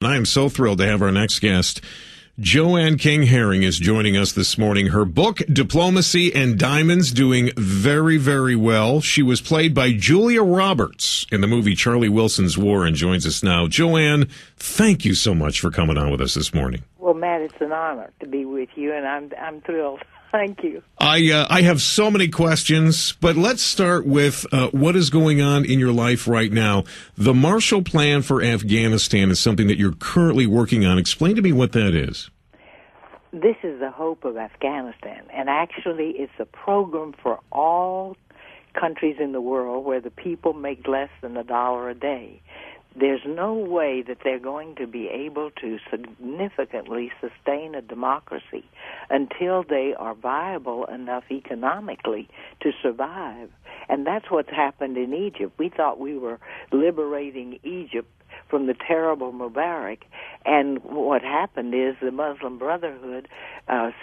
I am so thrilled to have our next guest. Joanne King Herring is joining us this morning. Her book, Diplomacy and Diamonds, doing very, very well. She was played by Julia Roberts in the movie Charlie Wilson's War and joins us now. Joanne, thank you so much for coming on with us this morning. Well, Matt, it's an honor to be with you, and I'm thrilled. Thank you. I have so many questions, but let's start with what is going on in your life right now. The Marshall Plan for Afghanistan is something that you're currently working on. Explain to me what that is. This is the hope of Afghanistan, and actually it's a program for all countries in the world where the people make less than $1 a day. There's no way that they're going to be able to significantly sustain a democracy until they are viable enough economically to survive. And that's what's happened in Egypt. We thought we were liberating Egypt from the terrible Mubarak, and what happened is the Muslim Brotherhood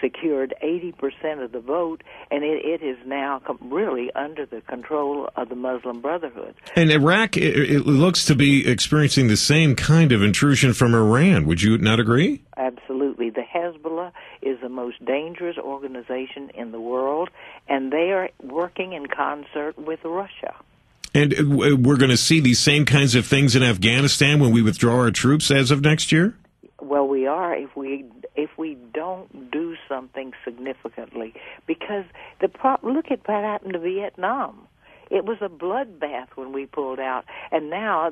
secured 80% of the vote, and it is now really under the control of the Muslim Brotherhood. And Iraq, it looks to be experiencing the same kind of intrusion from Iran. Would you not agree? Absolutely. The Hezbollah is the most dangerous organization in the world, and they are working in concert with Russia. And we're going to see these same kinds of things in Afghanistan when we withdraw our troops as of next year? Well, we are if we don't do something significantly. Because look at what happened to Vietnam. It was a bloodbath when we pulled out, and now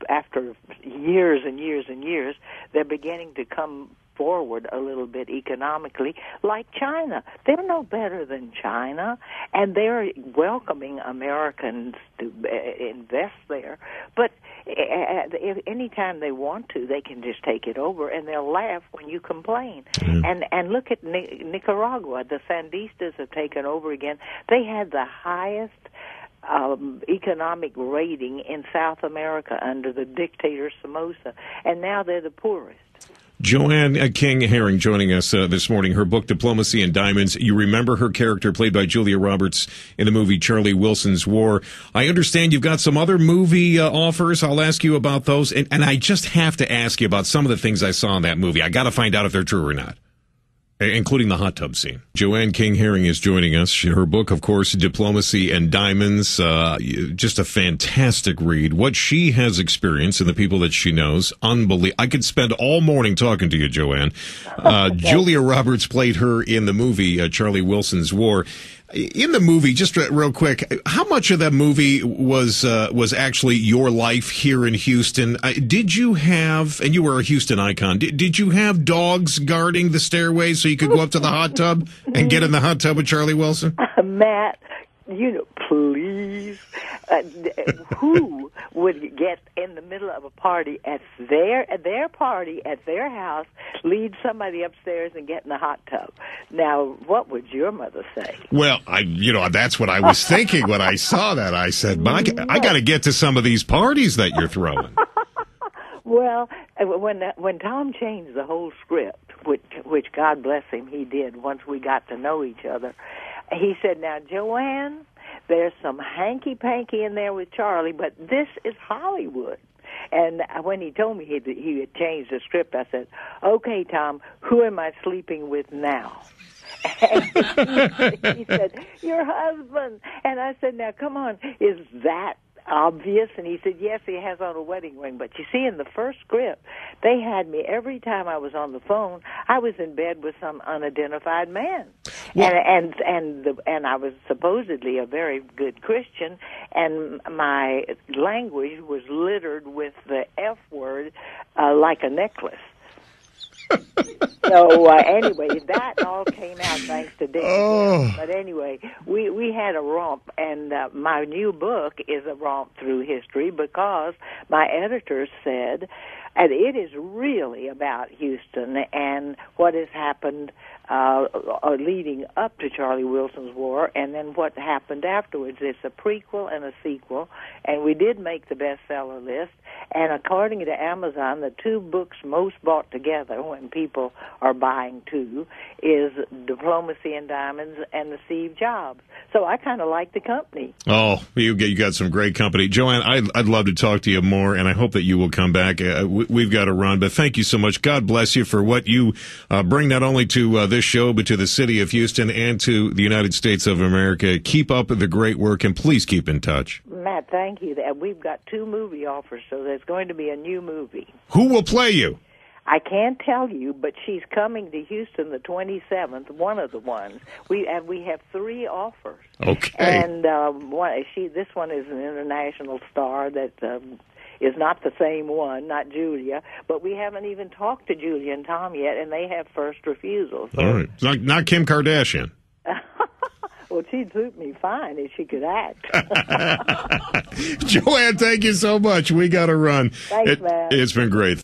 after years and years and years, they're beginning to come forward a little bit economically, like China. They're no better than China, and they're welcoming Americans to invest there. But anytime they want to, they can just take it over, and they'll laugh when you complain. And look at Nicaragua. The Sandistas have taken over again. They had the highest economic rating in South America under the dictator Somoza, and now they're the poorest. Joanne King Herring joining us this morning. Her book, Diplomacy and Diamonds. You remember her character played by Julia Roberts in the movie Charlie Wilson's War. I understand you've got some other movie offers. I'll ask you about those. And I just have to ask you about some of the things I saw in that movie. I got to find out if they're true or not, including the hot tub scene. Joanne King Herring is joining us. Her book, of course, Diplomacy and Diamonds, just a fantastic read. What she has experienced and the people that she knows, unbelievable. I could spend all morning talking to you, Joanne. Julia Roberts played her in the movie Charlie Wilson's War. In the movie, just real quick, how much of that movie was actually your life here in Houston? Did you have, and you were a Houston icon, did you have dogs guarding the stairway so you could go up to the hot tub and get in the hot tub with Charlie Wilson? Matt, please. Who would get in the middle of a party at their party at their house, lead somebody upstairs and get in the hot tub? Now, what would your mother say? Well, that's what I was thinking when I saw that. I said, I got to get to some of these parties that you're throwing. Well, when Tom changed the whole script, which God bless him, he did once we got to know each other, he said, now, Joanne, there's some hanky-panky in there with Charlie, but this is Hollywood. And when he told me he had changed the script, I said, okay, Tom, who am I sleeping with now? And he said, your husband. And I said, now, come on, is that obvious? And he said, yes, he has on a wedding ring. But you see, in the first script, they had me, every time I was on the phone, I was in bed with some unidentified man. Well, and I was supposedly a very good Christian, and my language was littered with the F word like a necklace. So anyway, that all came out thanks to Dick. Oh. But anyway, we had a romp, and my new book is a romp through history because my editor said, and it is really about Houston and what has happened leading up to Charlie Wilson's War, and then what happened afterwards. It's a prequel and a sequel, and we did make the bestseller list. And according to Amazon, the two books most bought together when people are buying two is Diplomacy and Diamonds and the Steve Jobs. So I kind of like the company. Oh, you got some great company. Joanne, I'd love to talk to you more, and I hope that you will come back. We've got to run, but thank you so much. God bless you for what you bring not only to this show, but to the city of Houston and to the United States of America. Keep up the great work, and please keep in touch. Matt, thank you. We've got 2 movie offers, so there's going to be a new movie. Who will play you? I can't tell you, but she's coming to Houston the 27th, one of the ones. We have 3 offers. Okay. And this one is an international star that is not the same one, not Julia, but we haven't even talked to Julia and Tom yet, and they have first refusal. So. All right. It's not Kim Kardashian. Well, she'd suit me fine if she could act. Joanne, thank you so much. We got to run. Thanks, man. It's been great.